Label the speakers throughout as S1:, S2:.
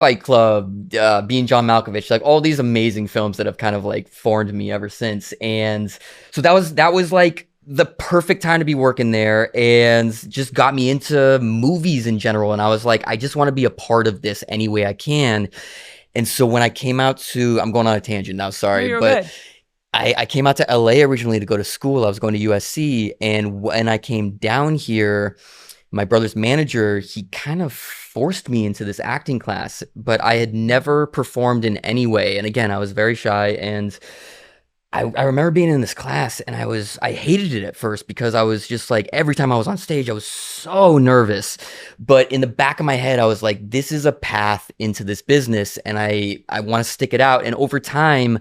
S1: Fight Club, Being John Malkovich, like all these amazing films that have kind of like formed me ever since. And so that was like the perfect time to be working there and just got me into movies in general. And I was like, I just want to be a part of this any way I can. And so when I came out to, I'm going on a tangent now,
S2: No,
S1: sorry,
S2: you're
S1: but
S2: good.
S1: I came out to LA originally to go to school. I was going to USC. And when I came down here, my brother's manager, he kind of forced me into this acting class, but I had never performed in any way. And again, I was very shy. And I remember being in this class and I hated it at first because I was just like, every time I was on stage, I was so nervous. But in the back of my head, I was like, this is a path into this business and I want to stick it out. And over time,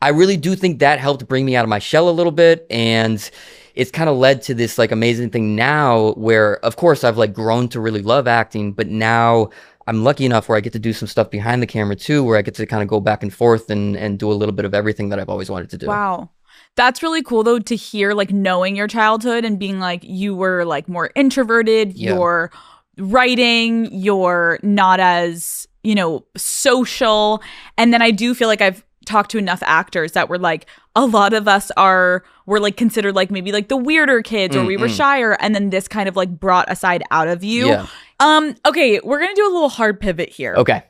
S1: I really do think that helped bring me out of my shell a little bit. And it's kind of led to this like amazing thing now where, of course, I've like grown to really love acting, but now I'm lucky enough where I get to do some stuff behind the camera too, where I get to kind of go back and forth and do a little bit of everything that I've always wanted to do.
S2: Wow. That's really cool though to hear, like knowing your childhood and being like you were like more introverted,
S1: Yeah.
S2: you're writing, you're not as, social. And then I do feel like I've talked to enough actors that were like a lot of us were like considered like maybe like the weirder kids or we were shyer, and then this kind of like brought a side out of you.
S1: Yeah.
S2: Okay, we're gonna do a little hard pivot here.
S1: Okay.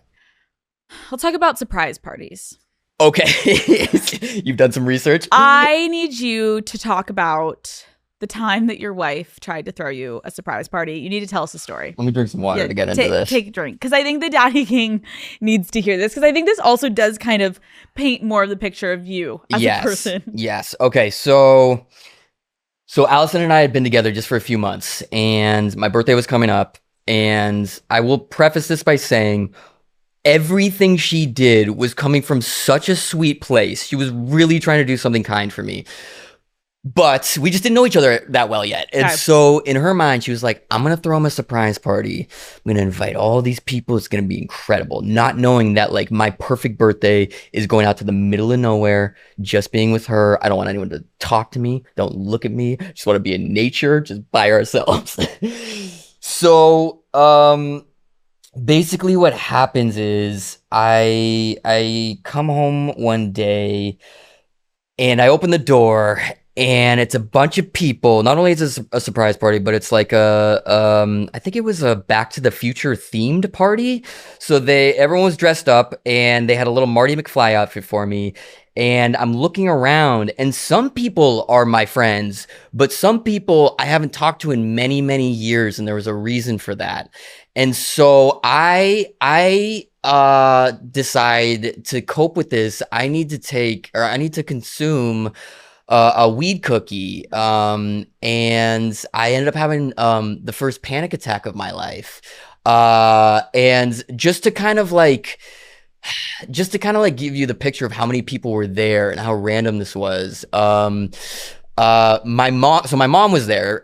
S2: Let's talk about surprise parties.
S1: Okay. You've done some research?
S2: I need you to talk about the time that your wife tried to throw you a surprise party. You need to tell us the story.
S1: Let me drink some water to get into this.
S2: Take a drink. Because I think the Daddy King needs to hear this. Because I think this also does kind of paint more of the picture of you as a person.
S1: Yes. Okay. So Allison and I had been together just for a few months, and my birthday was coming up. And I will preface this by saying everything she did was coming from such a sweet place. She was really trying to do something kind for me. But we just didn't know each other that well yet. And
S2: Okay.
S1: so in her mind, she was like, I'm going to throw him a surprise party. I'm going to invite all these people. It's going to be incredible. Not knowing that like my perfect birthday is going out to the middle of nowhere, just being with her. I don't want anyone to talk to me. Don't look at me. Just want to be in nature, just by ourselves. So, basically what happens is I come home one day and I open the door and it's a bunch of people. Not only is it a surprise party, but it's like I think it was a Back to the Future themed party. So everyone was dressed up and they had a little Marty McFly outfit for me. And I'm looking around and some people are my friends, but some people I haven't talked to in many, many years. And there was a reason for that. And so I decide to cope with this. I need to consume a weed cookie. And I ended up having the first panic attack of my life. And just to kind of like give you the picture of how many people were there and how random this was. My mom was there.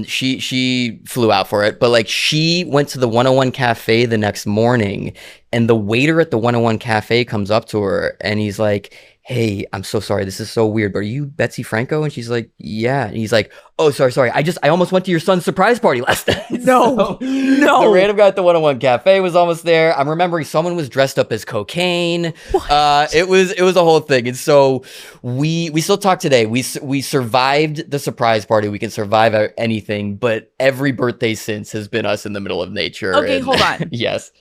S1: She flew out for it, but like she went to the 101 Cafe the next morning, and the waiter at the 101 Cafe comes up to her and he's like, "Hey, I'm so sorry. This is so weird, but are you Betsy Franco?" And she's like, "Yeah." And he's like, "Oh, sorry. I almost went to your son's surprise party last night."
S2: No,
S1: So,
S2: no.
S1: the random guy at the 101 Cafe was almost there. I'm remembering someone was dressed up as cocaine. It was a whole thing. And so we still talk today. We survived the surprise party. We can survive anything, but every birthday since has been us in the middle of nature.
S2: Okay, hold on.
S1: Yes.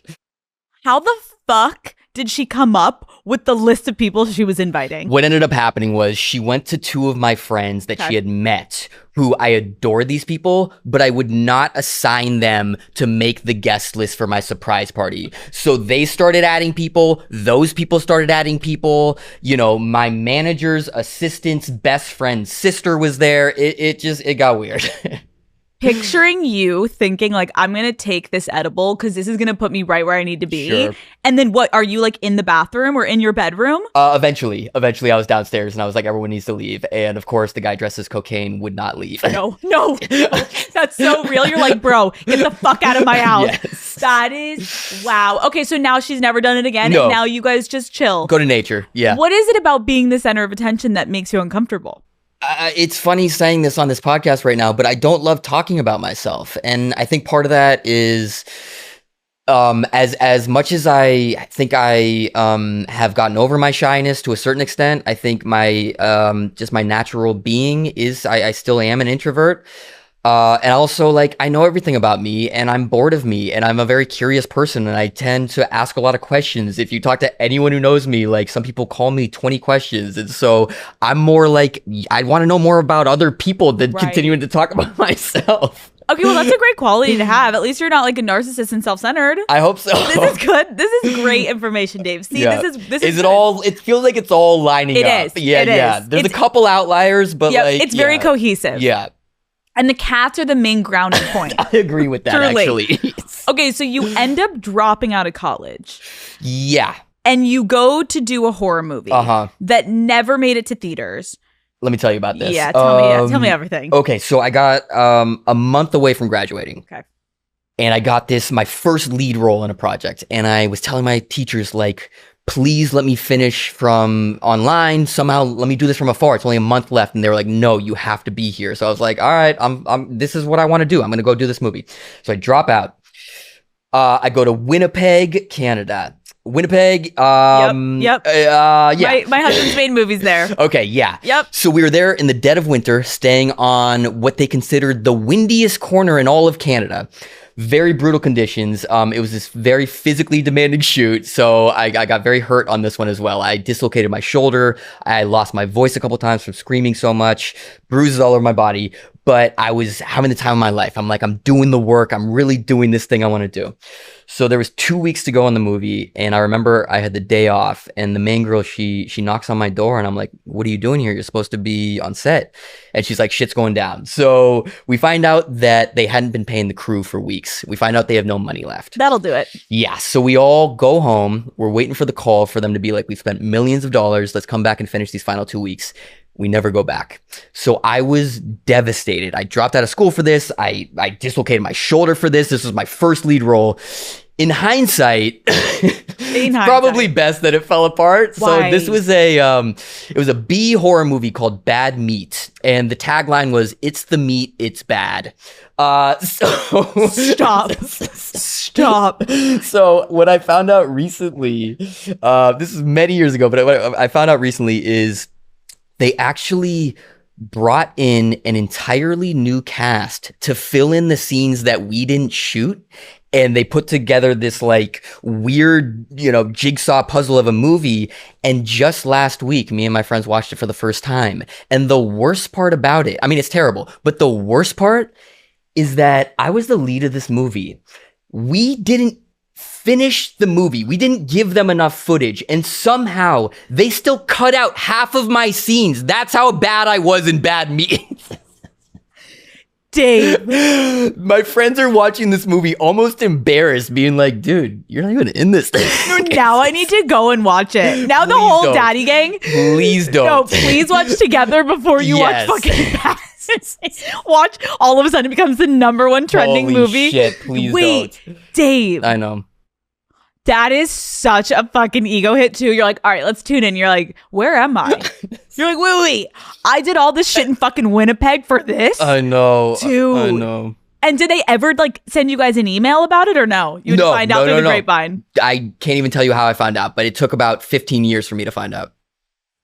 S2: How the fuck did she come up with the list of people she was inviting?
S1: What ended up happening was she went to two of my friends that she had met, who I adore these people, but I would not assign them to make the guest list for my surprise party. So they started adding people. Those people started adding people. My manager's assistant's best friend's sister was there. It got weird.
S2: Picturing you thinking like, I'm going to take this edible because this is going to put me right where I need to be.
S1: Sure.
S2: And then what, are you like in the bathroom or in your bedroom?
S1: Eventually I was downstairs and I was like, everyone needs to leave. And of course the guy dressed as cocaine would not leave.
S2: No. That's so real. You're like, bro, get the fuck out of my house.
S1: Yes.
S2: That is, wow. Okay, so now she's never done it again.
S1: No.
S2: And now you guys just chill.
S1: Go to nature. Yeah.
S2: What is it about being the center of attention that makes you uncomfortable?
S1: It's funny saying this on this podcast right now, but I don't love talking about myself. And I think part of that is As much as I think I have gotten over my shyness to a certain extent, I think my just my natural being is I still am an introvert. And also, like, I know everything about me and I'm bored of me and I'm a very curious person and I tend to ask a lot of questions. If you talk to anyone who knows me, like, some people call me 20 questions. And so I'm more like, I want to know more about other people than
S2: Right.
S1: continuing to talk about myself.
S2: Okay, well, that's a great quality to have. At least you're not like a narcissist and self-centered.
S1: I hope so.
S2: This is good. This is great information, Dave. See,
S1: Yeah.
S2: this
S1: Is it
S2: good.
S1: all? It feels like it's all lining
S2: It
S1: up.
S2: is.
S1: Yeah,
S2: It
S1: yeah.
S2: is.
S1: There's a
S2: It's-
S1: couple outliers, but
S2: Yep,
S1: like
S2: it's very
S1: yeah.
S2: cohesive.
S1: Yeah,
S2: And the cats are the main grounding point.
S1: I agree with that.
S2: Truly.
S1: Actually,
S2: Okay, so you end up dropping out of college
S1: yeah.
S2: and you go to do a horror movie that never made it to theaters.
S1: Let me tell you about this.
S2: Yeah, tell me everything.
S1: Okay, so I got a month away from graduating.
S2: Okay.
S1: And I got my first lead role in a project. And I was telling my teachers, like, please let me finish from online. Somehow let me do this from afar. It's only a month left. And they were like, no, you have to be here. So I was like, all right, this is what I want to do. I'm going to go do this movie. So I drop out. I go to Winnipeg, Canada. Winnipeg.
S2: Yep.
S1: Yeah.
S2: My husband's made movies there.
S1: Okay, yeah.
S2: Yep.
S1: So we were there in the dead of winter, staying on what they considered the windiest corner in all of Canada. Very brutal conditions. It was this very physically demanding shoot, so I got very hurt on this one as well. I dislocated my shoulder. I lost my voice a couple times from screaming so much. Bruises all over my body. But I was having the time of my life. I'm like, I'm doing the work. I'm really doing this thing I want to do. So there was 2 weeks to go in the movie, and I remember I had the day off, and the main girl, she knocks on my door, and I'm like, what are you doing here? You're supposed to be on set. And she's like, shit's going down. So we find out that they hadn't been paying the crew for weeks. We find out they have no money left.
S2: That'll do it.
S1: Yeah, so we all go home. We're waiting for the call for them to be like, we've spent millions of dollars. Let's come back and finish these final 2 weeks. We never go back. So I was devastated. I dropped out of school for this. I dislocated my shoulder for this. This was my first lead role. In hindsight, it's probably best that it fell apart.
S2: Why?
S1: So this was it was a B horror movie called Bad Meat. And the tagline was, it's the meat, it's bad.
S2: Stop.
S1: So what I found out recently, this is many years ago, but what I found out recently is they actually brought in an entirely new cast to fill in the scenes that we didn't shoot. And they put together this like weird, jigsaw puzzle of a movie. And just last week, me and my friends watched it for the first time. And the worst part about it, I mean, it's terrible, but the worst part is that I was the lead of this movie. We didn't finish the movie. We didn't give them enough footage, and somehow they still cut out half of my scenes. That's how bad I was in Bad Meat.
S2: Dave.
S1: My friends are watching this movie almost embarrassed, being like, dude, you're not even in this thing.
S2: Now I need to go and watch it. Now the
S1: Please
S2: whole
S1: don't.
S2: daddy gang.
S1: Please don't.
S2: No, please watch together before you
S1: Yes.
S2: watch fucking Bad. Watch, all of a sudden it becomes the #1 trending
S1: Holy
S2: movie.
S1: shit, please
S2: Wait,
S1: don't.
S2: Dave.
S1: I know.
S2: That is such a fucking ego hit too. You're like, all right, let's tune in. You're like, where am I? You're like, wait. I did all this shit in fucking Winnipeg for this?
S1: I know.
S2: Dude.
S1: I know.
S2: And did they ever like send you guys an email about it or no? You would
S1: No,
S2: find out
S1: no,
S2: through
S1: no,
S2: the
S1: no.
S2: grapevine.
S1: I can't even tell you how I found out, but it took about 15 years for me to find out.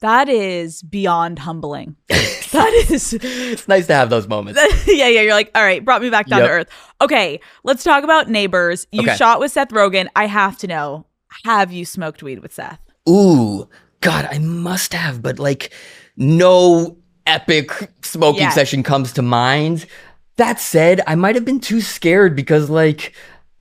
S2: That is beyond humbling. That is
S1: It's nice to have those moments.
S2: yeah, you're like, all right, brought me back down
S1: Yep.
S2: to earth. Okay, let's talk about Neighbors. You
S1: Okay.
S2: shot with Seth Rogen. I have to know, have you smoked weed with Seth?
S1: Ooh, God, I must have, but like no epic smoking
S2: Yeah.
S1: session comes to mind. That said, I might have been too scared because like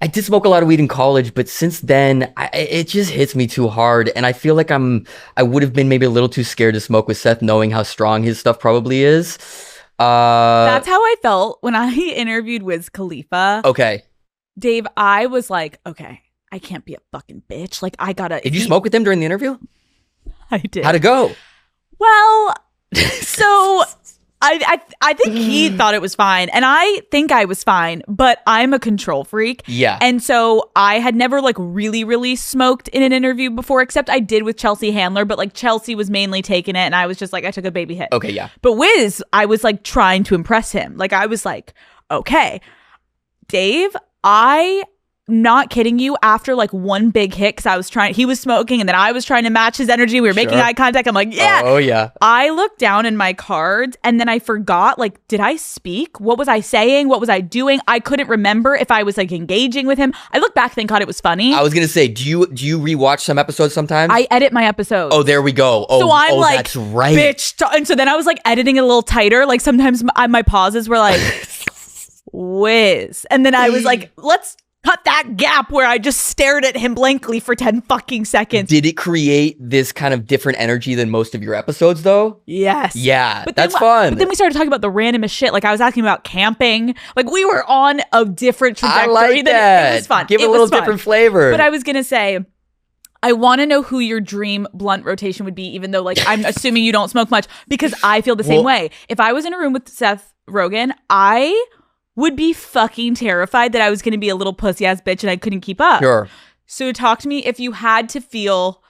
S1: I did smoke a lot of weed in college, but since then it just hits me too hard. And I feel like I would have been maybe a little too scared to smoke with Seth, knowing how strong his stuff probably is.
S2: That's how I felt when I interviewed Wiz Khalifa.
S1: Okay.
S2: Dave, I was like, okay, I can't be a fucking bitch. Like, I gotta.
S1: Did you smoke with him during the interview?
S2: I did.
S1: How'd it go?
S2: Well, so I think he thought it was fine, and I think I was fine, but I'm a control freak.
S1: Yeah.
S2: And so I had never like really smoked in an interview before, except I did with Chelsea Handler, but like Chelsea was mainly taking it, and I was just like, I took a baby hit.
S1: Okay, yeah.
S2: But Wiz, I was like trying to impress him. Like I was like, okay, Dave, I not kidding you, after like one big hit, because he was smoking and then I was trying to match his energy. We were making eye contact. I'm like, yeah.
S1: Oh, yeah.
S2: I looked down in my cards and then I forgot, like, did I speak? What was I saying? What was I doing? I couldn't remember if I was like engaging with him. I look back, thank God it was funny.
S1: I was going to say, do you rewatch some episodes sometimes?
S2: I edit my episodes.
S1: Oh, there we go.
S2: So I'm like,
S1: that's right.
S2: Bitch. And so then I was like editing it a little tighter. Like sometimes my pauses were like, whiz. And then I was like, let's cut that gap where I just stared at him blankly for 10 fucking seconds.
S1: Did it create this kind of different energy than most of your episodes, though?
S2: Yes.
S1: Yeah,
S2: but
S1: that's fun.
S2: But then we started talking about the randomest shit. Like I was asking about camping. Like we were on a different trajectory.
S1: I like that.
S2: It was fun.
S1: Give it a little different flavor.
S2: But I was going to say, I want to know who your dream blunt rotation would be, even though like I'm assuming you don't smoke much, because I feel the same way. If I was in a room with Seth Rogen, I would be fucking terrified that I was going to be a little pussy ass bitch and I couldn't keep up.
S1: Sure.
S2: So talk to me if you had to feel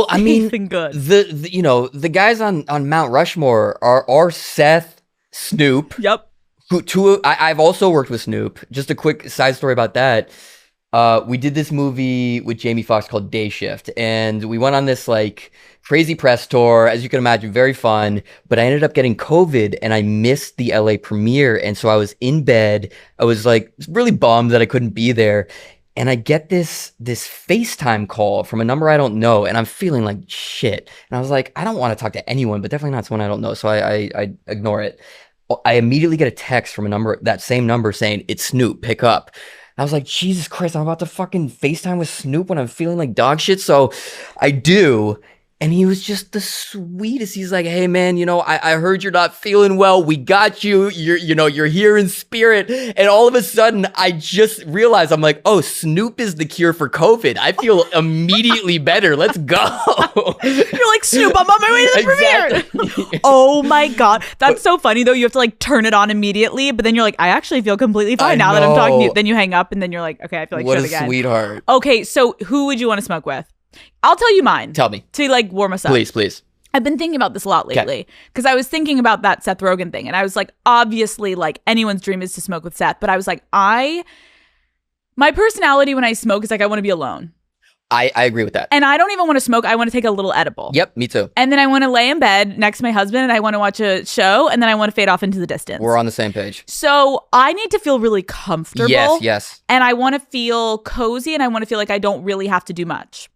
S1: I mean,
S2: good.
S1: The guys on Mount Rushmore are Seth, Snoop.
S2: Yep.
S1: I've also worked with Snoop. Just a quick side story about that. We did this movie with Jamie Foxx called Day Shift, and we went on this like crazy press tour, as you can imagine, very fun. But I ended up getting COVID and I missed the LA premiere. And so I was in bed. I was like really bummed that I couldn't be there. And I get this FaceTime call from a number I don't know, and I'm feeling like shit. And I was like, I don't want to talk to anyone, but definitely not someone I don't know. So I ignore it. I immediately get a text from that same number saying, it's Snoop, pick up. I was like, Jesus Christ, I'm about to fucking FaceTime with Snoop when I'm feeling like dog shit. So I do. And he was just the sweetest. He's like, hey man, I heard you're not feeling well. We got you. You're here in spirit. And all of a sudden I just realized, I'm like, oh, Snoop is the cure for COVID. I feel immediately better. Let's go.
S2: You're like, Snoop, I'm on my way to the premiere. Oh my God. That's so funny though. You have to like turn it on immediately, but then you're like, I actually feel completely fine now that I'm talking to you. Then you hang up and then you're like, okay, I feel like shit again.
S1: What a sweetheart.
S2: Okay, so who would you want to smoke with? I'll tell you mine.
S1: Tell me.
S2: To like warm us up.
S1: Please.
S2: I've been thinking about this a lot lately because I was thinking about that Seth Rogen thing, and I was like, obviously, like anyone's dream is to smoke with Seth, but I was like, my personality when I smoke is like I want to be alone.
S1: I agree with that.
S2: And I don't even want to smoke. I want to take a little edible.
S1: Yep, me too.
S2: And then I want to lay in bed next to my husband and I want to watch a show and then I want to fade off into the distance.
S1: We're on the same page.
S2: So I need to feel really comfortable.
S1: Yes.
S2: And I want to feel cozy and I want to feel like I don't really have to do much.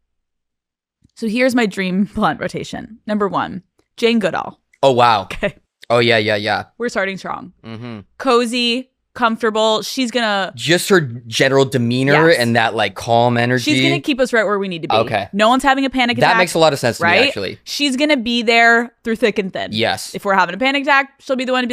S2: So here's my dream blunt rotation. Number 1, Jane Goodall.
S1: Oh, wow.
S2: Okay.
S1: Oh, yeah.
S2: We're starting strong.
S1: Mm-hmm.
S2: Cozy, comfortable. She's gonna
S1: just her general demeanor and that like calm energy.
S2: She's gonna keep us right where we need to be.
S1: Okay.
S2: No one's having a panic attack.
S1: That makes a lot of sense to me, actually.
S2: She's gonna be there through thick and thin.
S1: Yes.
S2: If we're having a panic attack, she'll be the one to be like,